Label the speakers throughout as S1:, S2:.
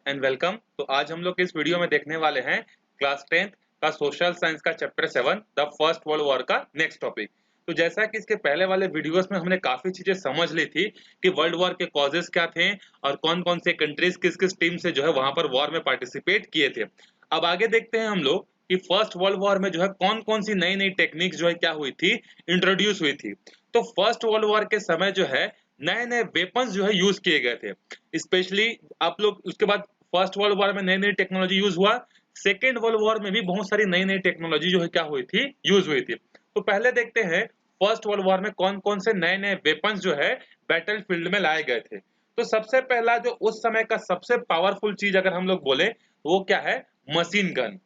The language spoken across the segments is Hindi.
S1: And welcome. तो आज हम लोग इस वीडियो में देखने वाले हैं क्लास 10th का सोशल साइंस का chapter 7 the first world war का नेक्स्ट टॉपिक। तो जैसा कि इसके पहले वाले वीडियोस में हमने काफी चीजें समझ ली थी कि वर्ल्ड वॉर के कॉजेस क्या थे और कौन कौन से कंट्रीज किस किस टीम से जो है वहां पर वॉर में पार्टिसिपेट किए थे। अब आगे देखते हैं हम लोग कि फर्स्ट वर्ल्ड वॉर में जो है कौन कौन सी नई नई टेक्निक्स जो है क्या हुई थी, इंट्रोड्यूस हुई थी। तो फर्स्ट वर्ल्ड वॉर के समय जो है नए नए वेपन्स जो है यूज किए गए थे। स्पेशली आप लोग उसके बाद फर्स्ट वर्ल्ड वॉर में नई नई टेक्नोलॉजी यूज हुआ, सेकेंड वर्ल्ड वॉर में भी बहुत सारी नई नई टेक्नोलॉजी जो है क्या हुई थी, यूज हुई थी। तो पहले देखते हैं फर्स्ट वर्ल्ड वॉर में कौन कौन से नए नए वेपन्स जो है बैटल फील्ड में लाए गए थे। तो सबसे पहला जो उस समय का सबसे पावरफुल चीज अगर हम लोग बोले तो वो क्या है, machine gun.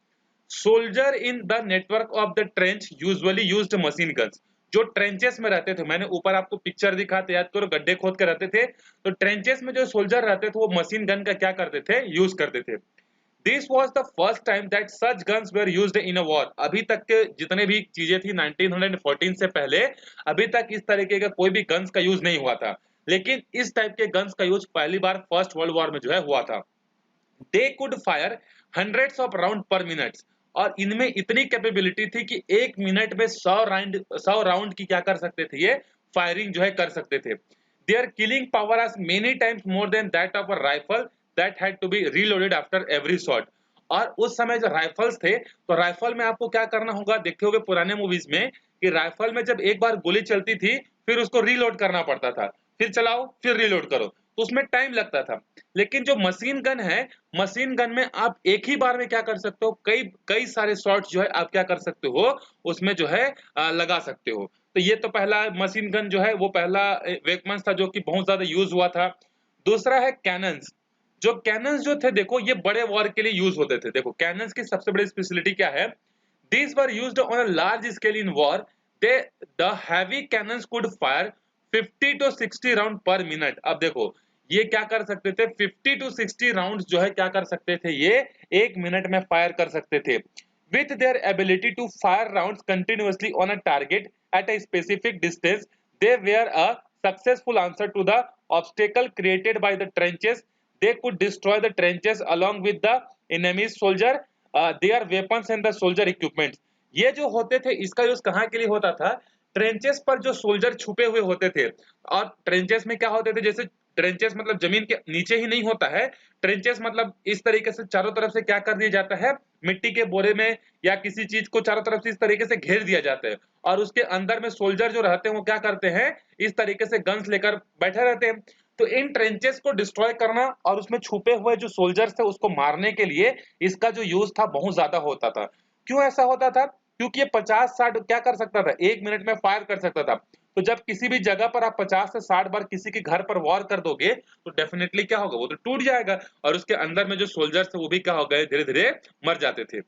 S1: Soldier in the network of the trench usually used machine guns. जो ट्रेंचेस में रहते थे, मैंने ऊपर आपको पिक्चर दिखा थे, याद करो, गड्ढे खोद के रहते थे। तो ट्रेंचेस में जो सोल्जर रहते थे वो मशीन गन का क्या करते थे, यूज करते थे। This was the first time that such guns where used in a war. अभी तक के जितने भी चीजें थी 1914 से पहले अभी तक इस तरीके का कोई भी गन्स का यूज नहीं हुआ था, लेकिन इस टाइप के गन्स का यूज पहली बार फर्स्ट वर्ल्ड वॉर में जो है हुआ था। They could fire hundreds of round पर मिनट, और इनमें इतनी कैपेबिलिटी थी कि एक मिनट में 100 राउंड की क्या कर सकते थे, ये फायरिंग जो है कर सकते थे। देयर किलिंग पावर आज many times more than that of a rifle that had to be reloaded after every shot. और उस समय जो राइफल्स थे, तो राइफल में आपको क्या करना होगा, देखे होगे पुराने मूवीज में कि राइफल में जब एक बार गोली चलती थी फिर उसको रीलोड करना पड़ता था, फिर चलाओ फिर रीलोड करो, तो उसमें टाइम लगता था। लेकिन जो मशीन गन है, मशीन गन में आप एक ही बार में क्या कर सकते हो, कई कई सारे शॉट्स जो है आप क्या कर सकते हो, उसमें जो है लगा सकते हो। तो ये तो पहला मशीन गन जो है वो पहला वेपन्स था जो कि बहुत ज्यादा यूज हुआ था। दूसरा है कैनन्स। जो कैनन्स जो थे, देखो ये बड़े वॉर के लिए यूज होते थे। देखो कैनन्स की सबसे बड़ी स्पेशलिटी क्या है, these were used on a large scale in war. they the heavy cannons could fire 50 to 60 round पर मिनट। अब देखो ये क्या कर सकते थे, 50 टू 60 राउंड्स जो है क्या कर सकते थे, ये एक मिनट में फायर कर सकते थे। With their ability to fire rounds continuously on a target at a specific distance, they were a successful answer to the obstacle created by the trenches. they could destroy the trenches along with the enemy soldier, their weapons and the soldier equipment। ये जो होते थे इसका यूज कहाँ के लिए होता था, ट्रेंचेस पर जो सोल्जर छुपे हुए होते थे। और ट्रेंचेस में क्या होते थे, जैसे ट्रेंचेस मतलब जमीन के नीचे ही नहीं होता है, ट्रेंचेस मतलब इस तरीके से चारों तरफ से क्या कर दिया जाता है, मिट्टी के बोरे में या किसी चीज को चारों तरफ से इस तरीके से घेर दिया जाता है, और उसके अंदर में सोल्जर जो रहते हैं वो क्या करते हैं, इस तरीके से गन्स लेकर बैठे रहते हैं। तो इन ट्रेंचेस को डिस्ट्रॉय करना और उसमें छुपे हुए जो सोल्जर्स थे उसको मारने के लिए इसका जो यूज था बहुत ज्यादा होता था। क्यों ऐसा होता था, क्योंकि ये 50-60 क्या कर सकता था, एक मिनट में फायर कर सकता था। तो जब किसी भी जगह पर आप 50 से 60 बार किसी के घर पर वॉर कर दोगे तो डेफिनेटली क्या होगा, वो तो टूट जाएगा, और उसके अंदर में जो सोल्जर्स थे वो भी क्या हो गए, धीरे धीरे मर जाते थे।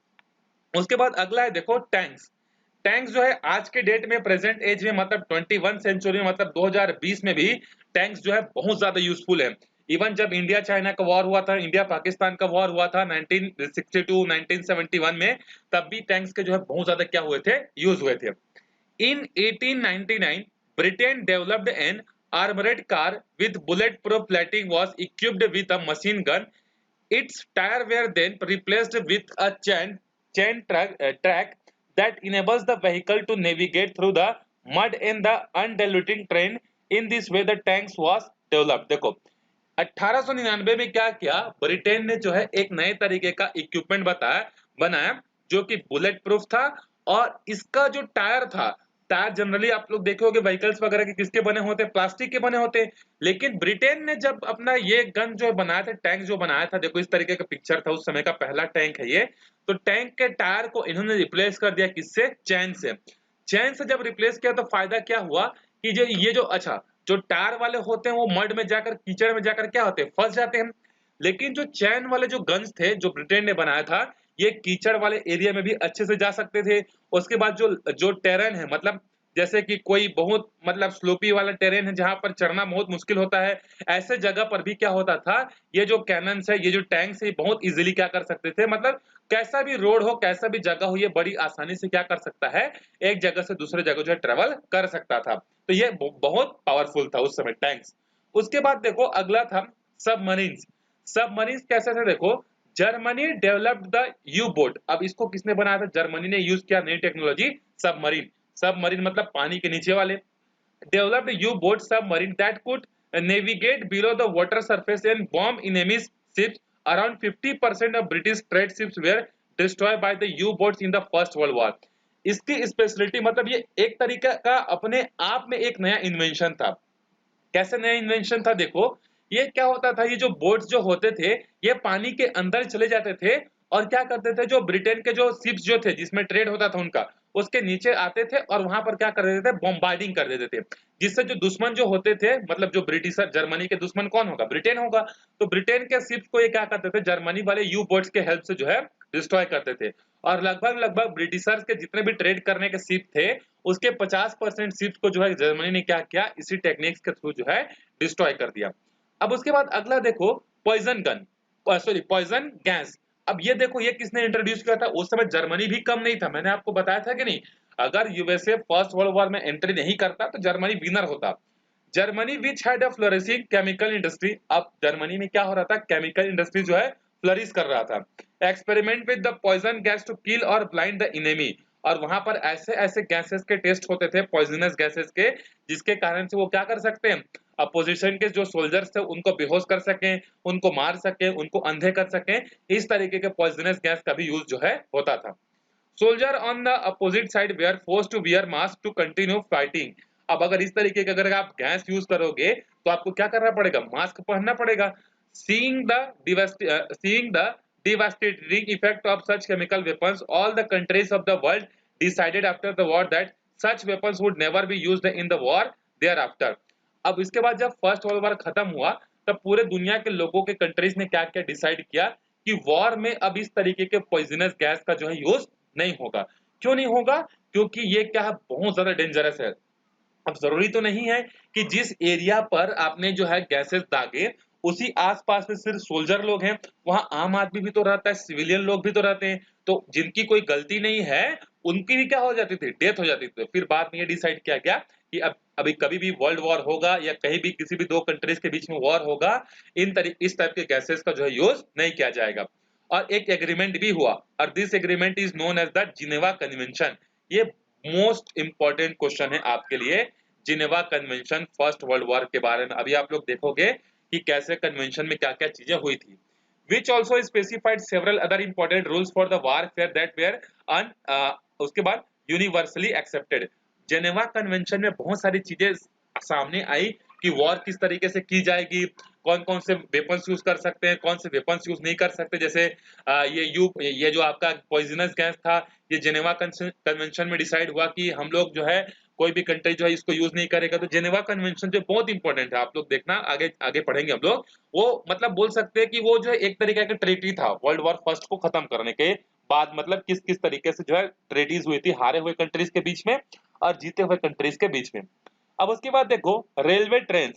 S1: उसके बाद अगला है देखो टैंक्स। टैंक्स जो है आज के डेट में प्रेजेंट एज में मतलब 21 सेंचुरी में मतलब 2020 में भी टैंक्स जो है बहुत ज्यादा यूजफुल है। इवन जब इंडिया चाइना का वॉर हुआ था, इंडिया पाकिस्तान का वॉर हुआ था 1962 1971 में, तब भी टैंक्स के जो है बहुत ज्यादा क्या हुए थे, यूज हुए थे। In 1899, Britain developed an armored car with bulletproof plating was equipped with a machine gun. Its tires were then replaced with a track that enables the vehicle to navigate through the mud in the undiluting terrain. In this way, the tanks was developed. देखो 1899 में क्या किया, ब्रिटेन ने जो है एक नए तरीके का इक्विपमेंट बनाया जो कि बुलेट प्रूफ था। और इसका जो टायर था, टायर जनरली आप लोग देखे होंगे व्हीकल्स वगैरह के किसके बने होते हैं, प्लास्टिक के बने होते हैं। लेकिन ब्रिटेन ने जब अपना ये गन जो बनाया था, टैंक जो बनाया था, देखो इस तरीके का पिक्चर था, उस समय का पहला टैंक है ये। तो टैंक के टायर को इन्होंने रिप्लेस कर दिया किससे, चैन से। चैन से जब रिप्लेस किया तो फायदा क्या हुआ कि जो ये जो अच्छा जो टायर वाले होते हैं वो मड में जाकर, कीचड़ में जाकर क्या होते हैं, फंस जाते हैं। लेकिन जो चैन वाले जो गन्स थे जो ब्रिटेन ने बनाया था, ये कीचड़ वाले एरिया में भी अच्छे से जा सकते थे। उसके बाद जो जो टेरेन है, मतलब जैसे कि कोई बहुत मतलब स्लोपी वाला टेरेन है जहां पर चढ़ना बहुत मुश्किल होता है, ऐसे जगह पर भी क्या होता था, ये जो कैनन्स है, ये जो टैंक्स है, बहुत इजीली क्या कर सकते थे, मतलब कैसा भी रोड हो, कैसा भी जगह हो, ये बड़ी आसानी से क्या कर सकता है, एक जगह से दूसरे जगह जो है ट्रेवल कर सकता था। तो ये बहुत पावरफुल था उस समय टैंक्स। उसके बाद देखो अगला था सबमरीन्स। सबमरीन कैसे थे देखो, Germany developed the you boat. अब इसको किसने बनाया था? जर्मनी ने यूज किया नई टेक्नोलॉजी सबमरीन। सबमरीन मतलब पानी के नीचे वाले। developed U-boat submarine that could navigate below the water surface and bomb enemy ships. Around 50% of British trade ships were destroyed by the U-boats in the First World War. इसकी स्पेशलिटी मतलब ये एक तरीका का अपने आप में एक नया इन्वेंशन था। कैसे नया इन्वेंशन था देखो, ये क्या होता था, ये जो बोट्स जो होते थे ये पानी के अंदर चले जाते थे और क्या करते थे, जो ब्रिटेन के जो शिप्स जो थे जिसमें ट्रेड होता था उनका, उसके नीचे आते थे और वहां पर क्या कर देते थे, बॉम्बार्डिंग कर देते थे। जिससे जो दुश्मन जो होते थे, मतलब जो ब्रिटिशर, जर्मनी के दुश्मन कौन होगा? ब्रिटेन होगा। तो ब्रिटेन के शिप्स को ये क्या करते थे, जर्मनी वाले यू बोट्स के हेल्प से जो है डिस्ट्रॉय करते थे। और लगभग लगभग ब्रिटिशर्स के जितने भी ट्रेड करने के शिप थे उसके 50% शिप्स को जो है जर्मनी ने क्या किया, इसी टेक्निक्स के थ्रू जो है डिस्ट्रॉय कर दिया। अब उसके बाद अगला देखो, poison gun, sorry poison gas. अब ये देखो, ये किसने इंट्रोड्यूस किया था? उस समय जर्मनी भी कम नहीं था, मैंने आपको बताया था कि नहीं, अगर यूएसए फर्स्ट वर्ल्ड वॉर में एंट्री नहीं करता तो जर्मनी विनर होता। Germany which had a flourishing chemical industry. अब जर्मनी में क्या हो रहा था, केमिकल इंडस्ट्री जो है फ्लरिश कर रहा था। Experiment with the poison gas to kill और ब्लाइंड द एनिमी। और वहां पर ऐसे ऐसे गैसेस के टेस्ट होते थे, पॉइजनस गैसेस के, जिसके कारण से वो क्या कर सकते हैं, अपोजिशन के जो सोल्जर्स थे उनको बेहोश कर सकें, उनको मार सकें, उनको अंधे कर सकें। इस तरीके के पॉइजनस गैस का भी यूज जो है होता था। Soldier on the opposite side were forced to wear mask to continue fighting. अब अगर इस तरीके का अगर आप गैस यूज करोगे तो आपको क्या करना पड़ेगा, मास्क पहनना पड़ेगा। Seeing the devastating effect of such chemical weapons, all the countries of the world decided after the war that such weapons would never be used in the war thereafter. अब इसके बाद जब फर्स्ट वर्ल्ड वॉर खत्म हुआ तब पूरे दुनिया के लोगों के कंट्रीज ने क्या क्या डिसाइड किया कि वॉर में अब इस तरीके के पॉइजनस गैस का जो है यूज नहीं होगा। क्यों नहीं होगा? क्योंकि ये क्या है, बहुत ज्यादा डेंजरस है। अब जरूरी तो नहीं है कि जिस एरिया पर आपने जो है गैसेस दागे उसी आसपास में सिर्फ सोल्जर लोग हैं, वहां आम आदमी भी तो रहता है, सिविलियन लोग भी तो रहते हैं। तो जिनकी कोई गलती नहीं है उनकी भी क्या हो जाती थी, डेथ हो जाती थी। फिर बाद में ये डिसाइड किया गया कि अब अभी कभी भी वर्ल्ड वॉर होगा या कहीं भी किसी भी दो कंट्रीज के बीच में वॉर होगा, इस टाइप के गैसेस का जो है यूज नहीं किया जाएगा। और एक एग्रीमेंट भी हुआ और this agreement is known as the Geneva convention. ये मोस्ट इंपॉर्टेंट क्वेश्चन है आपके लिए, Geneva convention first world war के बारे में। अभी आप लोग देखोगे कि कैसे कन्वेंशन में क्या क्या चीजें हुई थी। which also specified several other important rules for the warfare that were उसके बाद यूनिवर्सली एक्सेप्टेड। जेनेवा कन्वेंशन में बहुत सारी चीजें सामने आई कि वॉर किस तरीके से की जाएगी, कौन कौन से वेपन्स यूज कर सकते हैं, कौन से वेपन्स यूज नहीं कर सकते। जैसे ये जो आपका पॉइजनस गैस था, ये जेनेवा कन्वेंशन में डिसाइड हुआ कि हम लोग जो है कोई भी कंट्री जो है इसको यूज नहीं करेगा। तो जेनेवा कन्वेंशन जो बहुत इंपॉर्टेंट है, आप लोग देखना, आगे आगे पढ़ेंगे हम लोग। वो मतलब बोल सकते हैं कि वो जो है एक तरीके का ट्रीटी था वर्ल्ड वॉर फर्स्ट को खत्म करने के बाद। मतलब किस किस तरीके से जो है ट्रीटीज हुई थी हारे हुए कंट्रीज के बीच में और जीते हुए कंट्रीज के बीच में। अब उसके बाद देखो railway train.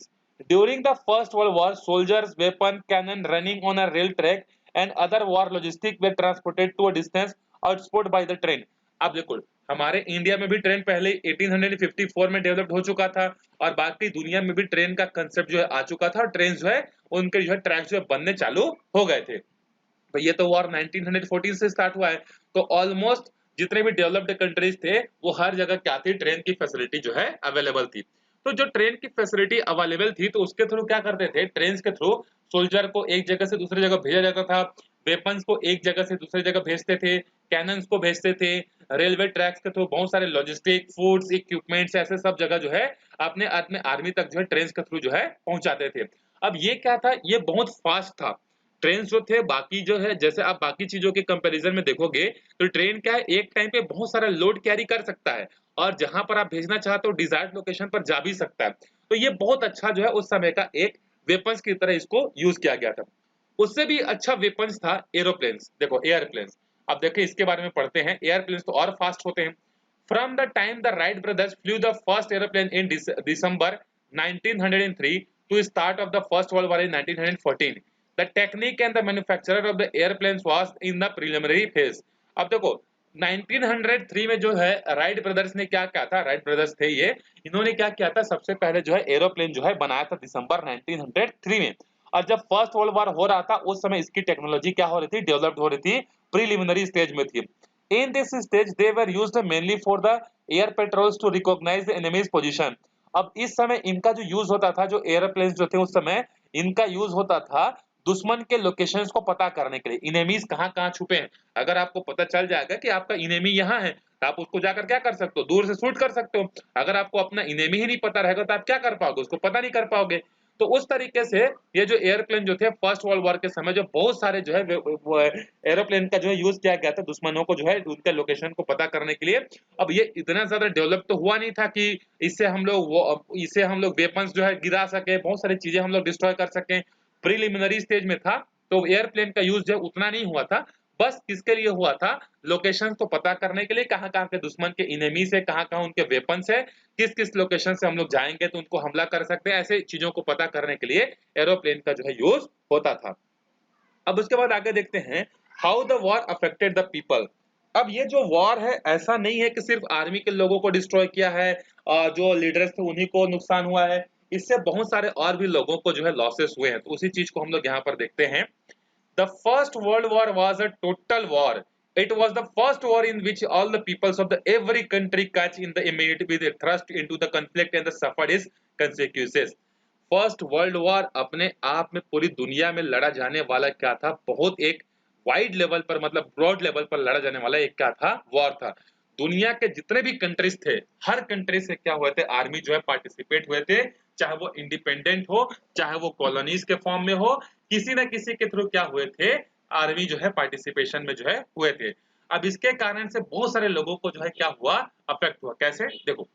S1: During the first world war soldiers weapon cannon running on a rail track and other war logistic were transported to a distance outpost by the train. अब देखो हमारे इंडिया में भी ट्रेन पहले 1854 में डेवलप्ड हो चुका था और बाकी दुनिया में भी ट्रेन का कंसेप्ट जो है आ चुका था और ट्रेन जो है उनके जो है ट्रैक जो है बनने चालू हो गए थे। तो ये तो वॉर 1914 से स्टार्ट हुआ है। तो ऑलमोस्ट जितने भी डेवलप्ड कंट्रीज थे वो हर जगह क्या थी, ट्रेन की फैसिलिटी जो है अवेलेबल थी। तो जो ट्रेन की फैसिलिटी अवेलेबल थी तो उसके थ्रू क्या करते थे, ट्रेन के थ्रू सोल्जर को एक जगह से दूसरी जगह भेजा जाता था, वेपन्स को एक जगह से दूसरी जगह भेजते थे, कैनन्स को भेजते थे, रेलवे ट्रैक्स के थ्रू बहुत सारे लॉजिस्टिक फूड्स इक्विपमेंट्स ऐसे सब जगह जो है अपने आर्मी तक जो है ट्रेन के थ्रू जो है पहुंचाते थे। अब ये क्या था, ये बहुत फास्ट था। ट्रेन जो थे बाकी जो है, जैसे आप बाकी चीजों के कंपैरिजन में देखोगे तो ट्रेन क्या है, एक टाइम पे बहुत सारा लोड कैरी कर सकता है और जहां पर आप भेजना चाहते हो डिजायर्ड लोकेशन पर जा भी सकता है। तो ये बहुत अच्छा जो है उस समय का एक वेपन्स की तरह इसको यूज किया गया था। उससे भी अच्छा वेपन्स था एरोप्लेन्स। देखो एयरप्लेन्स, अब देखिए इसके बारे में पढ़ते हैं। एयरप्लेन्स तो और फास्ट होते हैं। From the time the Wright brothers flu the first aeroplane in December 1903 to start of the first world war in 1914, the technique and the manufacturer of the airplanes was in the preliminary phase। अब देखो 1903 में जो है राइट ब्रदर्स ने क्या किया था, राइट ब्रदर्स थे ये, इन्होंने क्या किया था, सबसे पहले जो है एरोप्लेन जो है बनाया था दिसंबर 1903 में। और जब फर्स्ट वर्ल्ड वॉर हो रहा था उस समय इसकी टेक्नोलॉजी क्या हो रही थी, डेवलप्ड हो रही थी, प्रीलिमिनरी स्टेज में थी। In this stage they were used mainly for the air patrols to recognise the enemies position. अब इस समय इनका जो यूज होता था, जो एयरप्लेन्स जो थे उस समय इनका यूज होता था दुश्मन के लोकेशंस को पता करने के लिए, इनेमीज कहाँ-कहाँ छुपे हैं। अगर आपको पता चल जाएगा कि आपका इनेमी यहाँ है, तो आप उसको जाकर क्या कर सकते हो, दूर से शूट कर सकते हो। अगर आपको अपना इनेमी ही नहीं पता रहेगा तो आप क्या कर पाओगे, उसको पता नहीं कर पाओगे। तो उस तरीके से ये जो एयरप्लेन जो थे फर्स्ट वर्ल्ड वॉर के समय जो बहुत सारे जो है वो एरोप्लेन का जो है यूज किया गया था दुश्मनों को जो है उनके लोकेशन को पता करने के लिए। अब ये इतना ज्यादा डेवलप तो हुआ नहीं था कि इससे हम लोग वेपन्स जो है गिरा सके, बहुत सारी चीजें हम लोग डिस्ट्रॉय कर सकें। प्रीलिमिनरी स्टेज में था, तो एयरप्लेन का यूज जो है उतना नहीं हुआ था। बस किसके लिए हुआ था, लोकेशन को पता करने के लिए, कहाँ-कहाँ के दुश्मन के इनेमीज है, कहाँ-कहाँ उनके वेपन्स है, किस-किस लोकेशन से हम लोग जाएंगे तो उनको हमला कर सकते हैं, ऐसे चीजों को पता करने के लिए एरोप्लेन का जो है यूज होता था। अब उसके बाद आगे देखते हैं how the war affected the people. अब ये जो वॉर है ऐसा नहीं है कि सिर्फ आर्मी के लोगों को डिस्ट्रॉय किया है, जो लीडर्स थे उन्हीं को नुकसान हुआ है, इससे बहुत सारे और भी लोगों को जो है लॉसेस हुए हैं। तो उसी चीज को हम लोग यहाँ पर देखते हैं। The First World War was a total war. It was the first war in which all the peoples of the every country catch in the immediate with a thrust into the conflict and the suffered its consequences. First world war अपने आप में पूरी दुनिया में लड़ा जाने वाला क्या था, बहुत एक वाइड लेवल पर, मतलब ब्रॉड लेवल पर लड़ा जाने वाला एक क्या था, वॉर था। दुनिया के जितने भी कंट्रीज थे, हर कंट्री से क्या हुए थे, आर्मी जो है पार्टिसिपेट हुए थे, चाहे वो इंडिपेंडेंट हो, चाहे वो कॉलोनीज के फॉर्म में हो, किसी न किसी के थ्रू क्या हुए थे, आर्मी जो है पार्टिसिपेशन में जो है हुए थे। अब इसके कारण से बहुत सारे लोगों को जो है क्या हुआ, अफेक्ट हुआ। कैसे, देखो,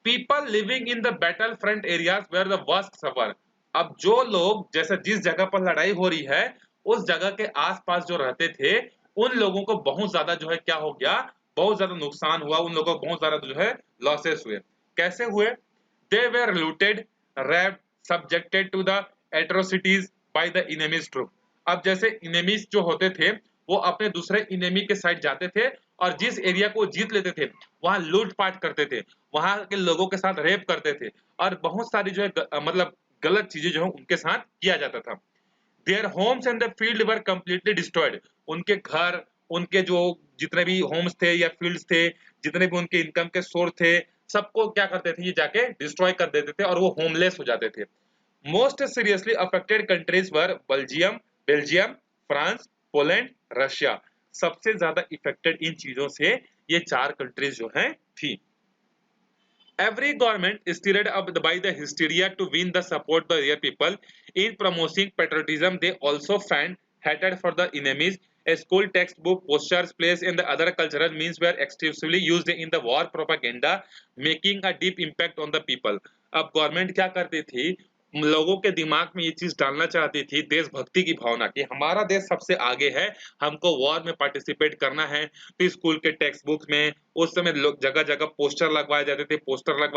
S1: people living in the battle front areas where the worst suffer. अब जो लोग, जैसे जिस जगह पर लड़ाई हो रही है उस जगह के आसपास जो रहते थे, उन लोगों को बहुत ज्यादा जो है क्या हो गया, बहुत ज्यादा नुकसान हुआ, उन लोगों को बहुत ज्यादा जो है लॉसेस हुए। कैसे हुए, they were looted, raped, subjected to the atrocities by the enemies troop. अब जैसे इनेमीज जो होते थे वो अपने दूसरे इनेमी के साइड जाते थे और जिस एरिया को जीत लेते थे वहां लूटपाट करते थे, वहां के लोगों के साथ रेप करते थे और बहुत सारी जो है मतलब गलत चीजें जो है उनके साथ किया जाता था। Their homes and the field were completely destroyed. उनके घर, उनके जो जितने भी होम्स थे या फील्ड्स थे, जितने भी उनके इनकम के सोर्स थे, सबको क्या करते थे, ये जाके डिस्ट्रॉय कर देते थे और वो होमलेस हो जाते थे। मोस्ट सीरियसली अफेक्टेड कंट्रीज वर बेल्जियम, फ्रांस, पोलैंड, रशिया। सबसे ज्यादा इफेक्टेड इन चीजों से ये चार कंट्रीज जो हैं थी। Every government stirred up by the hysteria to win the support of their people. In promoting patriotism, they also found hatred for the enemies. A school textbook, posters, plays, and the other cultural means were extensively used in the war propaganda, making a deep impact on the people. अब गवर्नमेंट क्या करती थी, लोगों के दिमाग में ये चीज डालना चाहती थी, देशभक्ति की भावना, कि हमारा देश सबसे आगे है, हमको वॉर में पार्टिसिपेट करना है। तो स्कूल के टेक्स्ट बुक में उस समय लोग जगह जगह पोस्टर लगवाए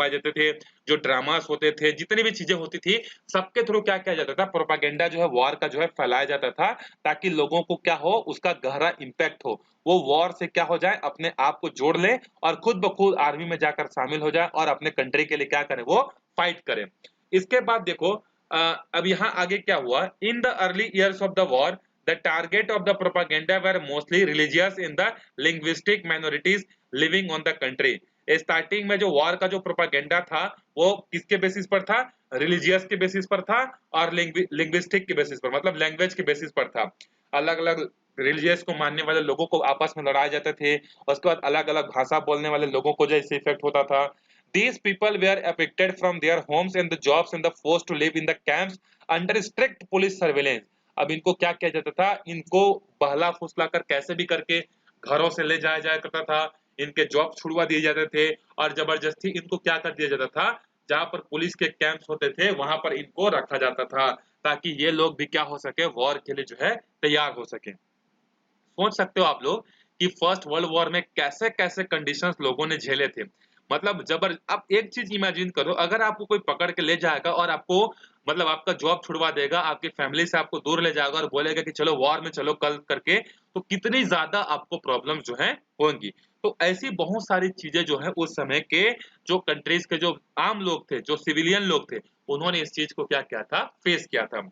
S1: जाते थे, जो ड्रामास होते थे, जितनी भी चीजें होती थी, सबके थ्रू क्या किया जाता था, प्रोपागेंडा जो है वॉर का जो है फैलाया जाता था, ताकि लोगों को क्या हो, उसका गहरा इंपैक्ट हो, वो वॉर से क्या हो जाए, अपने आप को जोड़ ले और खुद ब खुद आर्मी में जाकर शामिल हो जाए और अपने कंट्री के लिए क्या करें, वो फाइट करें। इसके बाद देखो, अब यहाँ आगे क्या हुआ, in the early years of the war the target of the propaganda were mostly religious in the linguistic minorities living on the country. Starting में जो वॉर का जो प्रोपागेंडा था वो किसके बेसिस पर था, रिलीजियस के बेसिस पर था और लिंग्विस्टिक के बेसिस पर, मतलब लैंग्वेज के बेसिस पर था। अलग अलग रिलीजियस को मानने वाले लोगों को आपस में लड़ाए जाते थे, उसके बाद अलग अलग भाषा बोलने वाले लोगों को जैसे इफेक्ट होता था। These people were evicted from their homes and the jobs and the forced to live in the camps under strict police surveillance. अब इनको क्या किया जाता था, इनको बहला फुसला कर कैसे भी करके घरों से ले जाया जाया करता था, इनके जॉब छुड़वा दिए जाते थे और जबरदस्ती इनको क्या कर दिया जाता था, जहां पर पुलिस के कैंप्स होते थे वहां पर इनको रखा जाता था, ताकि ये लोग भी क्या हो सके, वॉर के लिए जो है तैयार हो सके। सोच सकते हो आप लोग कि फर्स्ट वर्ल्ड वॉर में कैसे कैसे कंडीशंस लोगों ने झेले थे, मतलब जबर। अब एक चीज इमेजिन करो, अगर आपको कोई पकड़ के ले जाएगा और आपको, मतलब आपका जॉब छुड़वा देगा, आपकी फैमिली से आपको दूर ले जाएगा और बोलेगा कि चलो वॉर में चलो कल करके, तो कितनी ज्यादा आपको प्रॉब्लम जो है होंगी। तो ऐसी बहुत सारी चीजें जो है उस समय के जो कंट्रीज के जो आम लोग थे, जो सिविलियन लोग थे, उन्होंने इस चीज को क्या किया था, फेस किया था।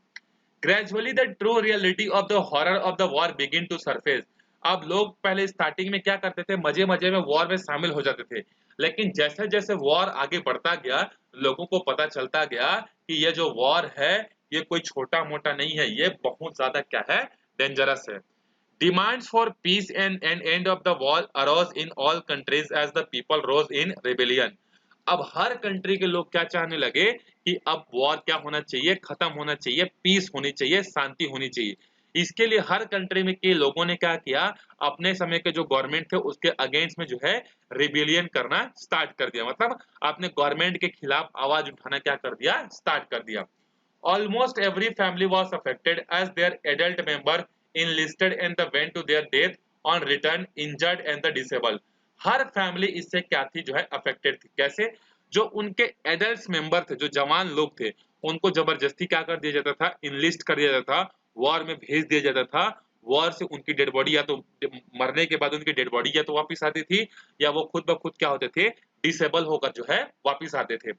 S1: Gradually the true reality of the horror of the war begin to surface. अब लोग पहले स्टार्टिंग में क्या करते थे, मजे मजे में वॉर में शामिल हो जाते थे, लेकिन जैसे जैसे वॉर आगे बढ़ता गया लोगों को पता चलता गया कि ये जो वॉर है ये कोई छोटा मोटा नहीं है, ये बहुत ज्यादा क्या है, डेंजरस है। Demands for peace and an end of the war arose in all countries as the people rose in rebellion. अब हर कंट्री के लोग क्या चाहने लगे कि अब वॉर क्या होना चाहिए, खत्म होना चाहिए, पीस होनी चाहिए, शांति होनी चाहिए। इसके लिए हर कंट्री में के लोगों ने क्या किया, अपने समय के जो गवर्नमेंट थे उसके अगेंस्ट में जो है रिबेलियन करना स्टार्ट कर दिया, मतलब आपने गवर्नमेंट के खिलाफ आवाज उठाना क्या कर दिया, स्टार्ट कर दिया। Almost every family was affected as their adult member enlisted and the went to their death on return injured and the disabled. Her family इससे क्या थी, जो है अफेक्टेड थी। कैसे? जो उनके एडल्ट मेंबर थे, जो जवान लोग थे, उनको जबरदस्ती क्या कर दिया जाता था, इनलिस्ट कर दिया जाता था, वॉर में भेज दिया जाता था। वॉर से उनकी डेड बॉडी या तो मरने के बाद उनकी डेड बॉडी या तो वापस आती थी या वो खुद ब खुद क्या होते थे, डिसेबल होकर जो है वापस आते थे।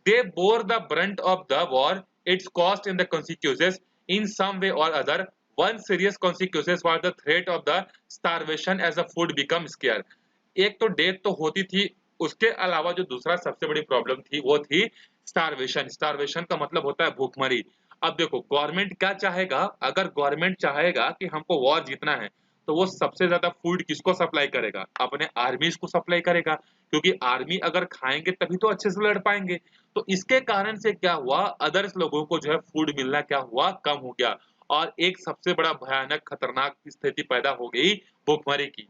S1: They bore the brunt of the war, its cost and the consequences in some way or other. One serious consequences was the threat of the starvation as the food become scarce. एक तो डेथ तो होती थी, उसके अलावा जो दूसरा सबसे बड़ी प्रॉब्लम थी वो थी स्टारवेशन। स्टारवेशन का मतलब होता है भूखमरी। अब देखो गवर्नमेंट क्या चाहेगा, अगर गवर्नमेंट चाहेगा कि हमको वॉर जीतना है तो वो सबसे ज्यादा फूड किसको सप्लाई करेगा, अपने आर्मीज को सप्लाई करेगा, क्योंकि आर्मी अगर खाएंगे तभी तो अच्छे से लड़ पाएंगे। तो इसके कारण से क्या हुआ, अदर्स लोगों को जो है फूड मिलना क्या हुआ, कम हो गया, और एक सबसे बड़ा भयानक खतरनाक स्थिति पैदा हो गई भूखमरी की।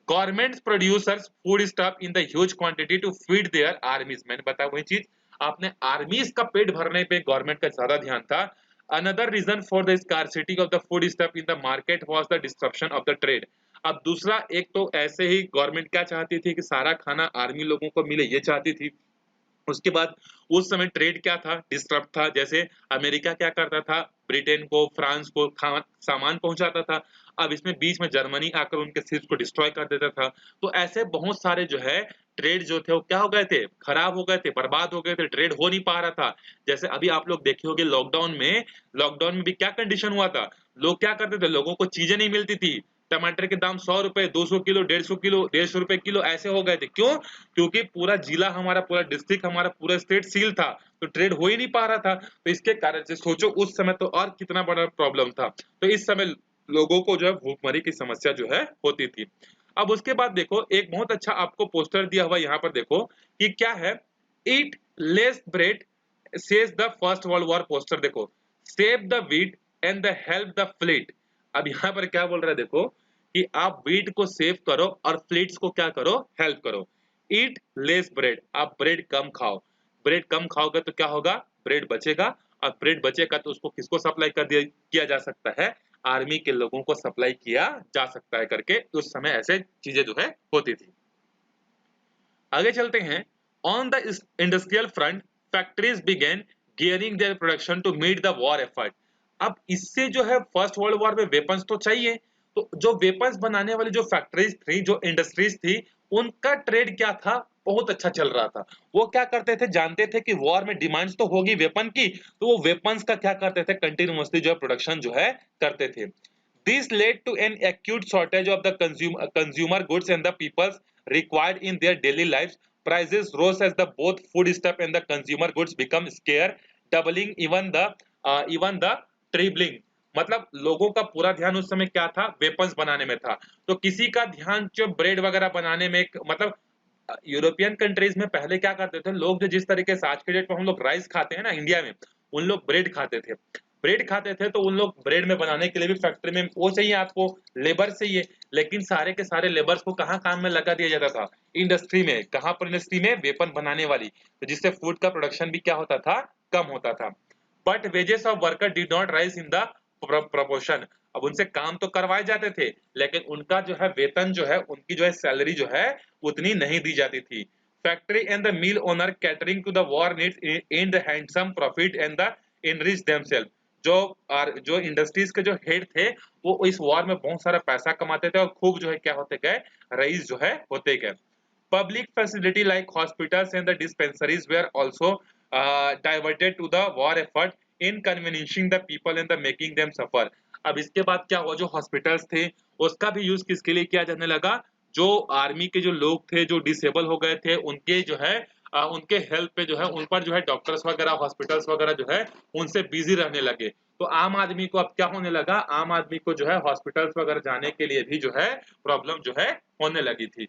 S1: Governments producers food stuff in the huge quantity to feed their armies. मैंने बताया वही चीज, आपने आर्मीज का पेट भरने पे गवर्नमेंट का ज्यादा ध्यान था। Another reason for the scarcity of the food stuff in the market was the disruption of the trade. अब दूसरा, एक तो ऐसे ही गवर्नमेंट क्या चाहती थी कि सारा खाना आर्मी लोगों को मिले, ये चाहती थी। उसके बाद उस समय ट्रेड क्या था, डिस्टर्ब था। जैसे अमेरिका क्या करता था, ब्रिटेन को, फ्रांस को सामान पहुंचाता था। अब इसमें बीच में जर्मनी आकर उनके शिप्स को डिस्ट्रॉय कर देता था। तो ऐसे बहुत सारे जो है ट्रेड जो थे वो क्या हो गए थे, खराब हो गए थे, बर्बाद हो गए थे, ट्रेड हो नहीं पा रहा था। जैसे अभी आप लोग देखे होंगे लॉकडाउन में भी क्या कंडीशन हुआ था, लोग क्या करते थे, लोगों को चीजें नहीं मिलती थी। टमाटर के दाम 100 रुपए, 200 किलो, 150 किलो, 150 रुपए किलो ऐसे हो गए थे। क्यों? क्योंकि पूरा जिला हमारा, पूरा डिस्ट्रिक्ट हमारा, पूरा स्टेट सील था, तो ट्रेड हो ही नहीं पा रहा था। तो इसके कारण से सोचो उस समय तो और कितना बड़ा प्रॉब्लम था। तो इस समय लोगों को जो है भूखमरी की समस्या जो है होती थी। अब उसके बाद देखो एक बहुत अच्छा आपको पोस्टर दिया हुआ यहाँ पर देखो कि क्या है, eat less bread says the first world war poster. देखो, save the wheat and the help the fleet. अब यहाँ पर क्या बोल रहा है देखो, कि आप वीट को सेव करो और फ्लीट्स को क्या करो, हेल्प करो। ईट लेस ब्रेड, आप ब्रेड कम खाओ। ब्रेड कम खाओगे तो क्या होगा, ब्रेड बचेगा, और ब्रेड बचेगा तो उसको किसको सप्लाई कर दिया किया जा सकता है, आर्मी के लोगों को सप्लाई किया जा सकता है करके उस समय ऐसे चीजें जो है होती थी। आगे चलते हैं। On the industrial front factories began gearing their production to meet the war effort. अब इससे जो है फर्स्ट वर्ल्ड वॉर में वेपन्स तो चाहिए, तो जो वेपन्स बनाने वाली जो फैक्ट्रीज थी, जो इंडस्ट्रीज थी, उनका ट्रेड क्या था, बहुत अच्छा चल रहा था। वो क्या करते थे, जानते थे कि वॉर में डिमांड्स तो होगी वेपन की, तो वो वेपन्स का क्या करते थे, कंटिन्यूअसली जो है प्रोडक्शन जो है करते थे। This led to an acute shortage of the consumer goods and the peoples required in their daily lives. Prices rose as the both foodstuff and the consumer goods become scarce, doubling even the tripling. मतलब लोगों का पूरा ध्यान उस समय क्या था, वेपन्स बनाने में था। तो किसी का ध्यान जो ब्रेड वगैरह बनाने में, मतलब यूरोपियन कंट्रीज में पहले क्या करते थे लोग, जो जिस तरीके से आज के डेट में हम लोग राइस खाते हैं ना इंडिया में, उन लोग ब्रेड खाते थे। ब्रेड खाते थे तो उन लोग ब्रेड में बनाने के लिए भी फैक्ट्री में वो चाहिए, आपको लेबर चाहिए, लेकिन सारे के सारे लेबर्स को कहाँ काम में लगा दिया जाता था, इंडस्ट्री में। कहाँ पर इंडस्ट्री में, वेपन बनाने वाली, तो जिससे फूड का प्रोडक्शन भी क्या होता था, कम होता था। But wages of worker did not rise in the proportion. अब उनसे काम तो करवाए जाते थे, लेकिन उनका जो है वेतन जो है, उनकी जो है सैलरी जो है उतनी नहीं दी जाती थी। Factory and the mill owner catering to the war needs in the handsome profit and the enrich themselves. जो इंडस्ट्रीज के जो हेड थे वो इस वॉर में बहुत सारा पैसा कमाते थे और खूब जो है क्या होते गए, रईस जो है होते गए। Public facility like hospitals and the dispensaries were also diverted to the war effort. Inconveniencing the people and the making them suffer. अब इसके बाद क्या हुआ, जो हॉस्पिटल्स थे उसका भी यूज किसके लिए किया जाने लगा, जो आर्मी के जो लोग थे जो डिसेबल हो गए थे उनके जो है उनके हेल्थ पे जो है उन पर जो है डॉक्टर्स वगैरह हॉस्पिटल्स वगैरह जो है उनसे बिजी रहने लगे। तो आम आदमी को अब क्या होने लगा, आम आदमी को जो है हॉस्पिटल्स वगैरह जाने के लिए भी जो है प्रॉब्लम जो है होने लगी थी।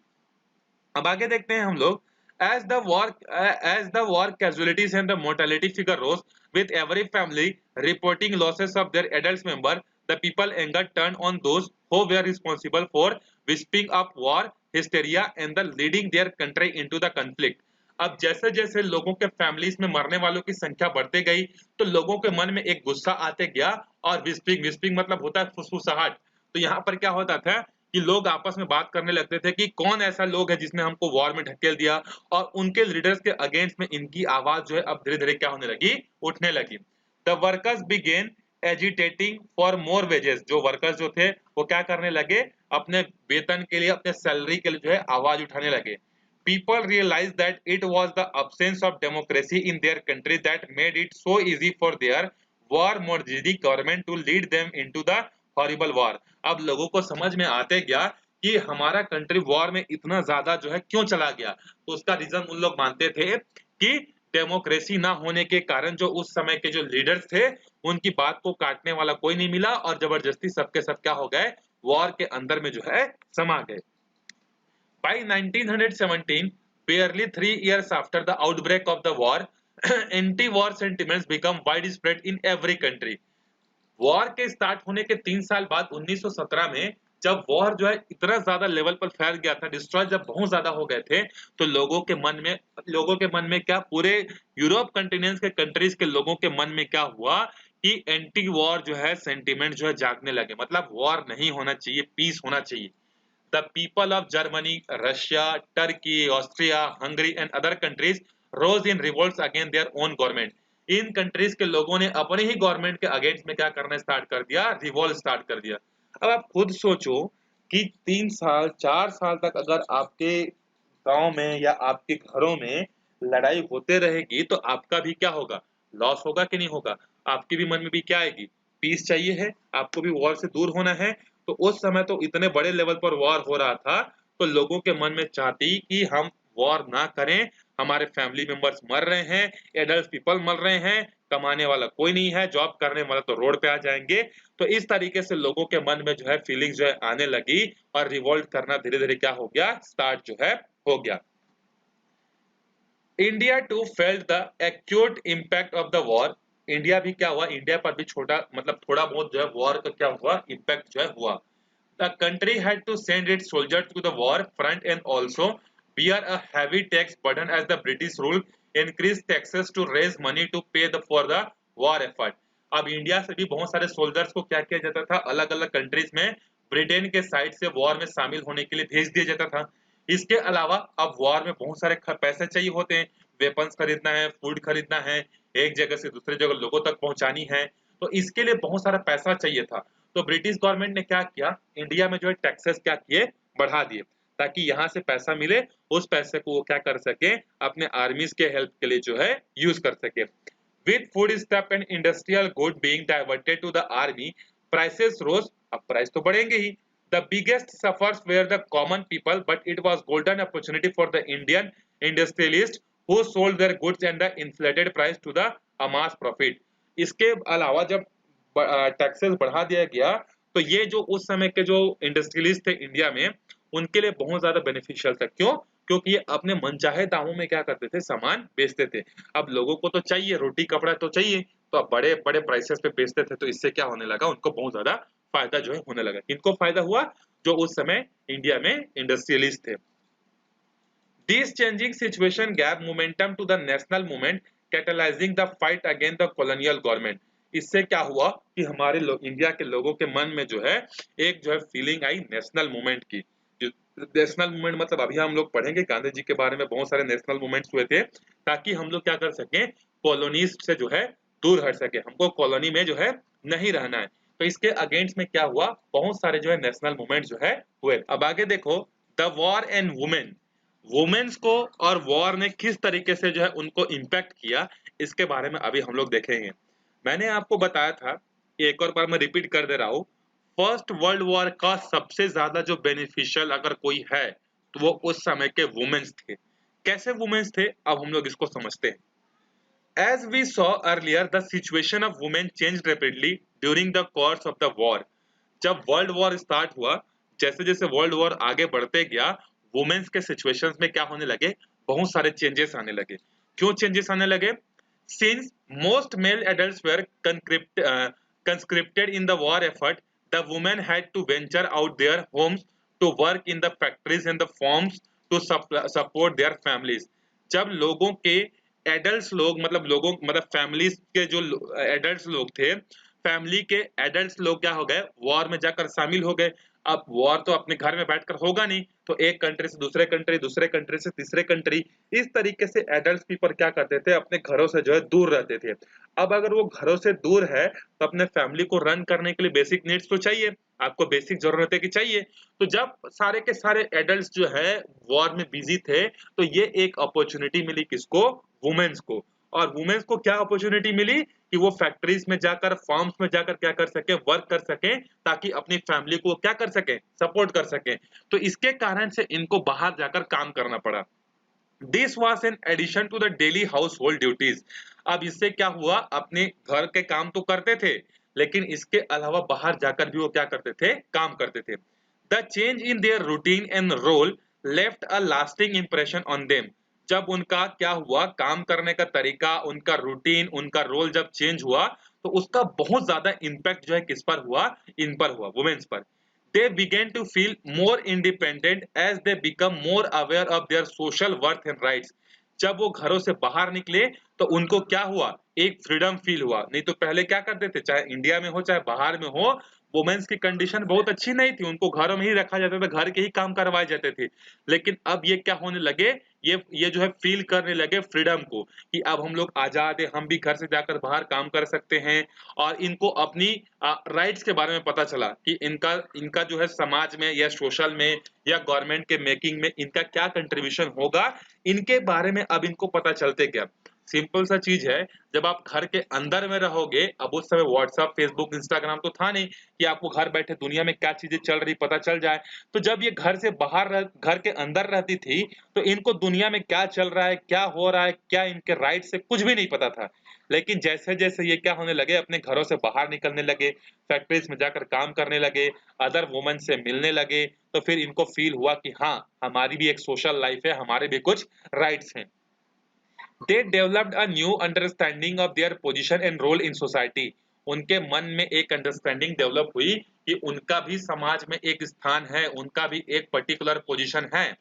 S1: अब आगे देखते हैं हम लोग। as the war casualties and the mortality figure rose, with every family reporting losses of their adult member, the people anger turned on those who were responsible for whispering up war hysteria and the leading their country into the conflict। अब जैसे जैसे लोगों के फैमिलीज में मरने वालों की संख्या बढ़ती गई तो लोगों के मन में एक गुस्सा आते गया, और विस्पिंग विस्पिंग मतलब होता है फुसफुसाहट। तो यहाँ पर क्या होता था कि लोग आपस में बात करने लगते थे कि कौन ऐसा लोग है जिसने हमको वॉर में ढकेल दिया, और उनके लीडर्स के अगेंस्ट में इनकी आवाज जो है अब धीरे धीरे क्या होने लगी, उठने लगी। The workers began agitating for more wages. जो वर्कर्स जो थे वो क्या करने लगे, अपने वेतन के लिए अपने सैलरी के लिए जो है आवाज उठाने लगे। People realized that it was the absence of democracy in their country that made it so easy for their war mortgagee government to lead them into the horrible war। अब लोगों को समझ में आते गया कि हमारा कंट्री वॉर में इतना ज्यादा जो है क्यों चला गया। तो उसका रीजन उन लोग मानते थे कि डेमोक्रेसी ना होने के कारण जो उस समय के जो लीडर्स थे उनकी बात को काटने वाला कोई नहीं मिला, और जबरदस्ती सबके सब क्या हो गए, वॉर के अंदर में जो है समा गए। By 1917, barely 3 years after the outbreak of the war, anti-war sentiments become widespread in every country। War के स्टार्ट होने के 3 साल बाद 1917 में जब वॉर जो है इतना ज्यादा लेवल पर फैल गया था, डिस्ट्रॉय जब बहुत ज्यादा हो गए थे, तो लोगों के मन में क्या, पूरे यूरोप कंटिनेंट के कंट्रीज के लोगों के मन में क्या हुआ कि एंटी वॉर जो है सेंटिमेंट जो है जागने लगे, मतलब वॉर नहीं होना चाहिए, पीस होना चाहिए। The people of Germany, Russia, Turkey, Austria, Hungary and other countries rose in revolts against their own government। In countries के लोगों ने अपने ही गवर्नमेंट के अगेंस्ट में क्या करना स्टार्ट कर दिया, रिवॉल्ट स्टार्ट कर दिया। अब आप खुद सोचो कि 3 साल 4 साल तक अगर आपके गांव में या आपके घरों में लड़ाई होते रहेगी तो आपका भी क्या होगा, लॉस होगा कि नहीं होगा। आपके भी मन में भी क्या आएगी, पीस चाहिए है, आपको भी वॉर से दूर होना है। तो उस समय तो इतने बड़े लेवल पर वॉर हो रहा था, तो लोगों के मन में चाहती कि हम वॉर ना करें, हमारे फैमिली मेंबर्स मर रहे हैं, एडल्ट पीपल मर रहे हैं, कमाने वाला कोई नहीं है, जॉब करने वाला तो रोड पे आ जाएंगे। तो इस तरीके से लोगों के मन में जो है फीलिंग्स जो है आने लगी, और रिवोल्ट करना धीरे धीरे क्या हो गया, स्टार्ट जो है हो गया। India too felt the acute impact of the war. India भी क्या हुआ, इंडिया पर भी छोटा मतलब थोड़ा बहुत जो है वॉर का क्या हुआ, इम्पैक्ट जो है हुआ। The country had to send its soldiers to the war front and also bear a heavy tax burden as the British rule increased taxes to raise money to pay for the war effort। अब इंडिया से भी बहुत सारे सोल्जर्स को क्या किया जाता था, अलग अलग कंट्रीज में ब्रिटेन के साइड से वॉर में शामिल होने के लिए भेज दिया जाता था। इसके अलावा अब वॉर में बहुत सारे पैसे चाहिए होते हैं, वेपन्स खरीदना है, फूड खरीदना है, एक जगह से दूसरे जगह लोगों तक पहुंचानी है, तो इसके लिए बहुत सारा पैसा चाहिए था। तो ब्रिटिश गवर्नमेंट ने क्या किया, इंडिया में जो है टैक्सेस क्या किए, बढ़ा दिए, ताकि यहाँ से पैसा मिले, उस पैसे को वो क्या कर सके, अपने आर्मीज के हेल्प के लिए जो है यूज कर सके। With food stuff and industrial good being diverted to the army, prices rose. अब प्राइस तो बढ़ेंगे ही। The biggest suffers were the common people, but it was golden opportunity for the Indian industrialist who sold their goods and the inflated price to the amass profit. इसके अलावा जब टैक्सेस बढ़ा दिया गया, तो ये जो उस समय के जो इंडस्ट्रियलिस्ट थे इंडिया में, उनके लिए बहुत ज्यादा बेनिफिशियल था। क्यों? क्योंकि ये अपने मनचाहे दामों में क्या करते थे, सामान बेचते थे। अब लोगों को तो चाहिए, रोटी कपड़ा तो चाहिए, तो अब बड़े बड़े प्राइसेस पे बेचते थे, तो इससे क्या होने लगा, उनको बहुत ज्यादा फायदा जो है होने लगा। किनको फायदा हुआ, जो उस समय इंडिया में इंडस्ट्रियलिस्ट थे। This changing situation gave momentum to the national movement, catalyzing the fight against the colonial government। इससे क्या हुआ कि हमारे इंडिया के लोगों के मन में जो है एक जो है फीलिंग आई नेशनल मूवमेंट की। नेशनल मूवमेंट मतलब अभी हम लोग पढ़ेंगे, गांधी जी के बारे में बहुत सारे नेशनल मूवमेंट्स हुए थे, ताकि हम लोग क्या कर सकें, कॉलोनीज से जो है दूर हट सके, हमको कॉलोनी में जो है नहीं रहना है। तो इसके अगेंस्ट में क्या हुआ, बहुत सारे जो है नेशनल मूवमेंट जो है हुए। अब आगे देखो, the war and women. Womens को और वॉर ने किस तरीके से जो है उनको इम्पैक्ट किया, इसके बारे में अभी हम लोग देखेंगे। मैंने आपको बताया था, एक और बार मैं रिपीट कर दे रहा हूँ, फर्स्ट वर्ल्ड वॉर का सबसे ज्यादा जो बेनिफिशियल अगर कोई है तो वो उस समय के वुमेन्स थे। कैसे वुमेन्स थे, अब हम लोग इसको समझते हैं। As we saw earlier, the situation of women changed rapidly during the course of the war. जब वर्ल्ड वॉर स्टार्ट हुआ, जैसे जैसे वर्ल्ड वॉर आगे बढ़ते गया, वुमेन्स के सिचुएशंस में क्या होने लगे, बहुत सारे चेंजेस आने लगे। क्यों चेंजेस आने लगे? Since most male adults were conscripted in the war effort, the women had to venture out their homes to work in the factories and the farms to support their families. जब लोगों के एडल्ट लोग मतलब फैमिलीज के जो एडल्ट लोग थे, फैमिली के एडल्ट लोग क्या हो गए, वॉर में जाकर शामिल हो गए। अब वॉर तो अपने घर में बैठकर होगा नहीं, तो एक कंट्री से दूसरे कंट्री, दूसरे कंट्री से तीसरे कंट्री, इस तरीके से एडल्ट पीपल क्या करते थे, अपने घरों से जो है दूर रहते थे। अब अगर वो घरों से दूर है तो अपने फैमिली को रन करने के लिए बेसिक नीड्स तो चाहिए, आपको बेसिक जरूरतें की चाहिए। तो जब सारे के सारे एडल्ट जो है वॉर में बिजी थे, तो ये एक अपॉर्चुनिटी मिली किसको, वुमेन्स को। और वुमेन्स को क्या अपॉर्चुनिटी मिली कि वो फैक्ट्रीज में जाकर, फार्म्स में जाकर क्या कर सके, वर्क कर सके, ताकि अपनी फैमिली को क्या कर सके, सपोर्ट कर सके। तो इसके कारण से इनको बाहर जाकर काम करना पड़ा। This was an addition to the daily household duties. अब इससे क्या हुआ, अपने घर के काम तो करते थे, लेकिन इसके अलावा बाहर जाकर भी वो क्या करते थे, काम करते थे। The change in their routine and role left a lasting impression on them. जब उनका क्या हुआ, काम करने का तरीका, उनका रूटीन, उनका रोल जब चेंज हुआ, तो उसका बहुत ज्यादा इंपैक्ट जो है किस पर हुआ, इन पर हुआ, वुमेन्स पर। They began to feel more independent as they become more aware of their social worth and rights. जब वो घरों से बाहर निकले तो उनको क्या हुआ, एक फ्रीडम फील हुआ। नहीं तो पहले क्या करते थे, चाहे इंडिया में हो चाहे बाहर में हो, वुमेन्स की कंडीशन बहुत अच्छी नहीं थी, उनको घरों में ही रखा जाता था, घर के ही काम करवाए जाते थे। लेकिन अब ये क्या होने लगे, ये जो है फील करने लगे फ्रीडम को, कि अब हम लोग आजाद है, हम भी घर से जाकर बाहर काम कर सकते हैं। और इनको अपनी राइट्स के बारे में पता चला कि इनका इनका जो है समाज में या सोशल में या गवर्नमेंट के मेकिंग में इनका क्या कंट्रीब्यूशन होगा, इनके बारे में अब इनको पता चलते गया। सिंपल सा चीज है, जब आप घर के अंदर में रहोगे, अब उस समय व्हाट्सएप, फेसबुक, इंस्टाग्राम तो था नहीं कि आपको घर बैठे दुनिया में क्या चीजें चल रही पता चल जाए। तो जब ये घर से बाहर घर के अंदर रहती थी, तो इनको दुनिया में क्या चल रहा है, क्या हो रहा है, क्या इनके राइट से कुछ भी नहीं पता था। लेकिन जैसे जैसे ये क्या होने लगे, अपने घरों से बाहर निकलने लगे, फैक्ट्रीज में जाकर काम करने लगे, अदर वुमेन से मिलने लगे, तो फिर इनको फील हुआ कि हाँ, हमारी भी एक सोशल लाइफ है, हमारे भी कुछ राइट्स हैं। They developed a new understanding of their position and role in society. उनके मन में एक अंडरस्टैंडिंग डेवलप हुई कि उनका भी समाज में एक स्थान है, उनका भी एक पर्टिकुलर पोजीशन है।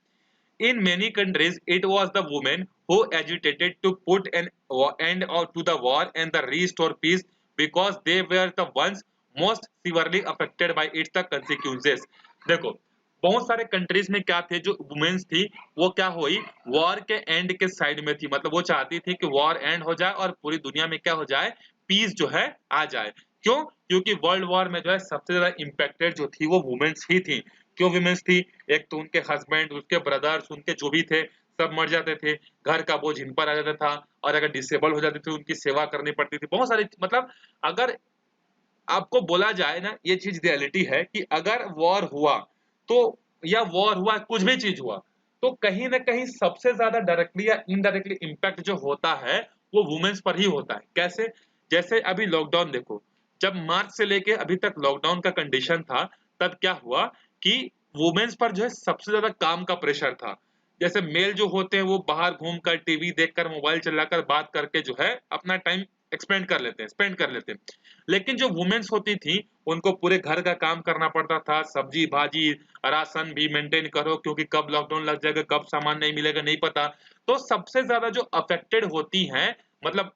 S1: In many countries, it was the women who agitated to put an end to the war and the restore peace because they were the ones most severely affected by its the consequences. देखो, बहुत सारे कंट्रीज में क्या थे, जो वुमेन्स थी वो क्या हुई, वॉर के एंड के साइड में थी। मतलब वो चाहती थी कि वॉर एंड हो जाए और पूरी दुनिया में क्या हो जाए, पीस जो है आ जाए। क्यों? क्योंकि वर्ल्ड वॉर में जो है सबसे ज्यादा इंपैक्टेड जो थी वो वुमेन्स ही थी। क्यों वुमेन्स थी? एक तो उनके हस्बैंड, उसके ब्रदर्स, उनके जो भी थे सब मर जाते थे, घर का बोझ इन पर आ जाता था, और अगर डिसेबल हो जाते थे उनकी सेवा करनी पड़ती थी, बहुत सारी। मतलब अगर आपको बोला जाए ना, ये चीज रियलिटी है कि अगर वॉर हुआ तो, या वॉर हुआ कुछ भी चीज हुआ, तो कहीं ना कहीं सबसे ज्यादा डायरेक्टली या इनडायरेक्टली इंपैक्ट जो होता है वो वुमेन्स पर ही होता है। कैसे? जैसे अभी लॉकडाउन देखो, जब मार्च से लेके अभी तक लॉकडाउन का कंडीशन था, तब क्या हुआ कि वुमेन्स पर जो है सबसे ज्यादा काम का प्रेशर था। जैसे मेल जो होते हैं वो बाहर घूमकर, टीवी देखकर, मोबाइल चलाकर, बात करके जो है अपना टाइम एक्सपेंड कर लेते हैं, स्पेंड कर लेते हैं। लेकिन जो वुमेन्स होती थी उनको पूरे घर का काम करना पड़ता था, सब्जी भाजी, राशन भी मेंटेन करो, क्योंकि कब लॉकडाउन लग जाएगा, कब सामान नहीं मिलेगा नहीं पता। तो सबसे ज्यादा जो अफेक्टेड होती हैं, मतलब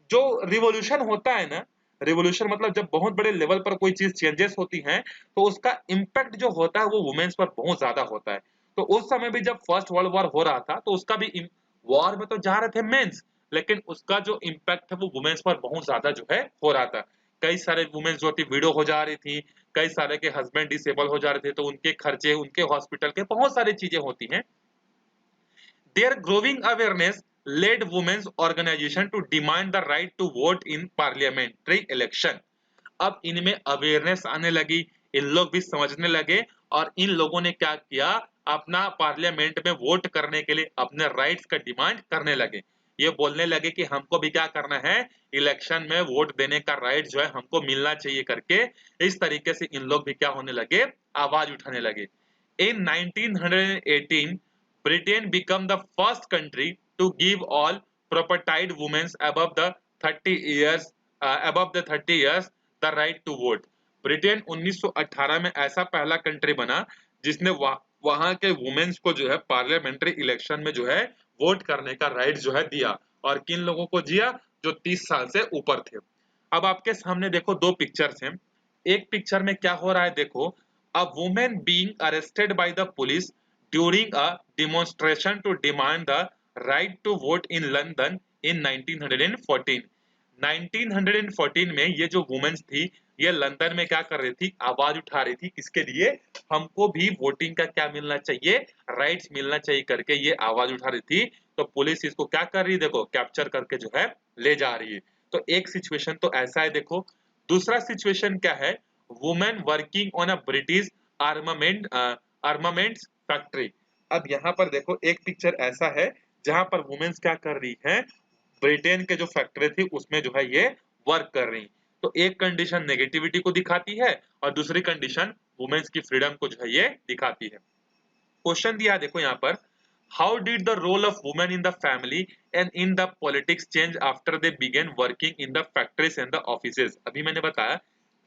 S1: जो रिवॉल्यूशन होता है ना, रिवॉल्यूशन मतलब जब बहुत बड़े लेवल पर कोई चीज चेंजेस होती हैं, तो उसका इम्पैक्ट जो होता है वो वुमेन्स पर बहुत ज्यादा होता है। तो उस समय भी जब फर्स्ट वर्ल्ड वॉर हो रहा था, तो उसका भी वॉर में तो जा रहे थे मेंस, लेकिन उसका जो इम्पैक्ट है वो वुमेन्स पर बहुत ज्यादा जो है हो रहा था। कई सारे वुमेन्स जो थी विडो हो जा रही थी, कई सारे के हस्बैंड डिसेबल हो जा रहे थे, तो उनके खर्चे, उनके हॉस्पिटल के बहुत सारी चीजें होती हैं। Their growing awareness led women's organization to demand the right to vote in parliamentary election। अब इनमें अवेयरनेस आने लगी, इन लोग भी समझने लगे और इन लोगों ने क्या किया, अपना पार्लियामेंट में वोट करने के लिए अपने राइट्स का डिमांड करने लगे। ये बोलने लगे कि हमको भी क्या करना है, इलेक्शन में वोट देने का राइट जो है हमको मिलना चाहिए करके। इस तरीके से इन लोग भी क्या होने लगे, आवाज उठाने लगे। In 1918, Britain became the first country to give all propertied women above the 30 years the right to vote। Britain 1918 में ऐसा पहला कंट्री बना जिसने वहां के वुमेन्स को जो है पार्लियामेंट्री इलेक्शन में जो है वोट करने का राइट जो है दिया। और किन लोगों को दिया, जो 30 साल से ऊपर थे। अब आपके सामने देखो दो पिक्चर्स हैं। एक पिक्चर में क्या हो रहा है देखो, a woman being arrested by the police during a demonstration to demand the right to vote in London in 1914। 1914 में ये जो वुमेन्स थी, ये लंदन में क्या कर रही थी, आवाज उठा रही थी। किसके लिए, हमको भी वोटिंग का क्या मिलना चाहिए, राइट्स मिलना चाहिए करके ये आवाज उठा रही थी। तो पुलिस इसको क्या कर रही है देखो, कैप्चर करके जो है ले जा रही है। तो एक सिचुएशन तो ऐसा है देखो। दूसरा सिचुएशन क्या है, women working on a British armaments factory. अब यहाँ पर देखो एक पिक्चर ऐसा है जहां पर वुमेन्स क्या कर रही है, ब्रिटेन के जो फैक्ट्री थी उसमें जो है ये वर्क कर रही। तो एक कंडीशन नेगेटिविटी को दिखाती है और दूसरी कंडीशन वुमेन्स की फ्रीडम को जो है ये दिखाती है। क्वेश्चन दिया देखो यहाँ पर, how did the role of women in the family and in the politics change after they began working in the factories and the offices. अभी मैंने बताया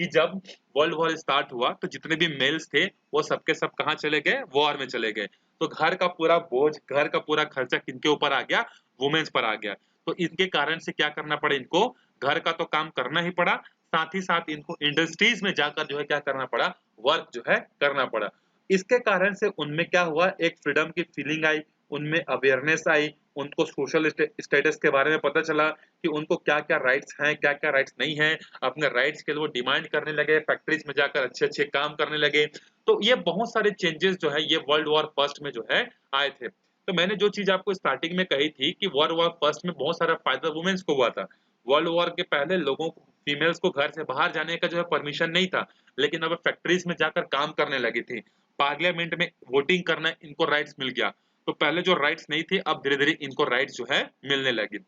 S1: कि जब वर्ल्ड वॉर स्टार्ट हुआ तो जितने भी मेल्स थे वो सबके सब कहाँ चले गए, वॉर में चले गए। तो घर का पूरा बोझ, घर का पूरा खर्चा किनके ऊपर आ गया, वुमेन्स पर आ गया। तो इनके कारण से क्या करना पड़ा इनको, घर का तो काम करना ही पड़ा, साथ ही साथ इनको इंडस्ट्रीज में जाकर जो है क्या करना पड़ा, वर्क जो है करना पड़ा। इसके कारण से उनमें क्या हुआ, एक फ्रीडम की फीलिंग आई, उनमें अवेयरनेस आई, उनको सोशल स्टेटस के बारे में पता चला कि उनको क्या क्या राइट्स हैं, क्या क्या राइट्स नहीं हैं। अपने राइट्स के लिए वो डिमांड करने लगे, फैक्ट्रीज में जाकर अच्छे अच्छे काम करने लगे। तो ये बहुत सारे चेंजेस जो है ये वर्ल्ड वॉर फर्स्ट में जो है आए थे। तो मैंने जो चीज आपको स्टार्टिंग में कही थी कि वर्ल्ड वॉर फर्स्ट में बहुत सारा फायदा वुमेन्स को हुआ था। वर्ल्ड वॉर के पहले लोगों को, फीमेल्स को घर से बाहर जाने का जो है परमिशन नहीं था, लेकिन अब फैक्ट्रीज में जाकर काम करने लगी थी। पार्लियामेंट में वोटिंग करना इनको राइट्स मिल गया। तो पहले जो राइट्स नहीं थे अब धीरे धीरे इनको राइट्स जो है मिलने लगी।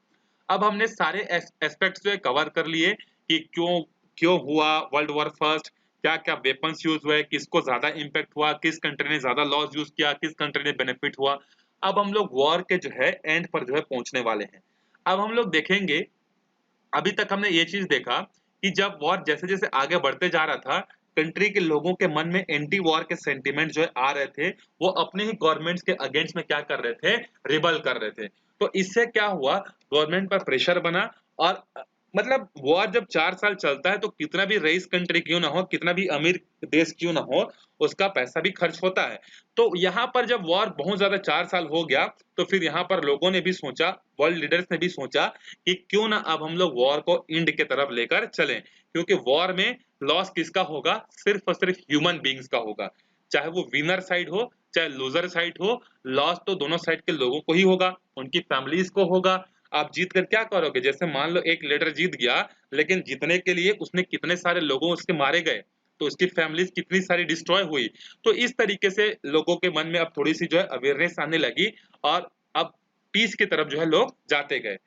S1: अब हमने सारे एस्पेक्ट्स जो है कवर कर लिए कि क्यों क्यों हुआ वर्ल्ड वॉर फर्स्ट, क्या क्या वेपन्स यूज हुए, किसको ज्यादा इंपैक्ट हुआ, किस कंट्री ने ज्यादा लॉस यूज किया, किस कंट्री ने बेनिफिट हुआ। अब हम लोग वॉर के जो है एंड पर जो है पहुंचने वाले हैं। अब हम लोग देखेंगे, अभी तक हमने ये चीज देखा कि जब वॉर जैसे जैसे आगे बढ़ते जा रहा था, कंट्री के लोगों के मन में एंटी वॉर के सेंटीमेंट जो है आ रहे थे, वो अपने ही गवर्नमेंट्स के अगेंस्ट में क्या कर रहे थे, रिबल कर रहे थे। तो इससे क्या हुआ, गवर्नमेंट पर प्रेशर बना। और मतलब वॉर जब 4 साल चलता है तो कितना भी रईस कंट्री क्यों ना हो, कितना भी अमीर देश क्यों ना हो, उसका पैसा भी खर्च होता है। तो यहाँ पर जब वॉर बहुत ज्यादा 4 साल हो गया, तो फिर यहाँ पर लोगों ने भी सोचा, वर्ल्ड लीडर्स ने भी सोचा कि क्यों ना अब हम लोग वॉर को इंड के तरफ लेकर चलें। क्योंकि वॉर में लॉस किसका होगा, सिर्फ और सिर्फ ह्यूमन बींग्स का होगा। चाहे वो विनर साइड हो चाहे लूजर साइड हो, लॉस तो दोनों साइड के लोगों को ही होगा, उनकी फैमिलीज को होगा। आप जीत कर क्या करोगे, जैसे मान लो एक लीडर जीत गया, लेकिन जीतने के लिए उसने कितने सारे लोगों उसके मारे गए, तो उसकी फैमिलीज कितनी सारी डिस्ट्रॉय हुई। तो इस तरीके से लोगों के मन में अब थोड़ी सी जो है अवेयरनेस आने लगी और अब पीस की तरफ जो है लोग जाते गए।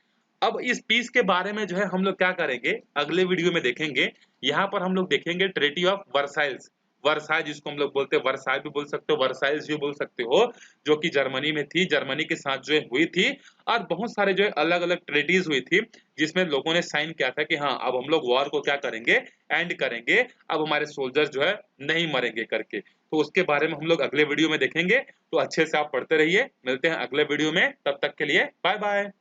S1: अब इस पीस के बारे में जो है हम लोग क्या करेंगे, अगले वीडियो में देखेंगे। यहाँ पर हम लोग देखेंगे ट्रीटी ऑफ वर्साइल्स, वर्साई जिसको हम लोग बोलते हैं, वर्साई भी बोल सकते हो, वर्साइल्स भी बोल सकते हो, जो कि जर्मनी में थी, जर्मनी के साथ जो है हुई थी। और बहुत सारे जो है अलग अलग ट्रीटीज हुई थी जिसमें लोगों ने साइन किया था कि हाँ अब हम लोग वॉर को क्या करेंगे, एंड करेंगे, अब हमारे सोल्जर्स जो है नहीं मरेंगे करके। तो उसके बारे में हम लोग अगले वीडियो में देखेंगे। तो अच्छे से आप पढ़ते रहिए, मिलते हैं अगले वीडियो में, तब तक के लिए बाय बाय।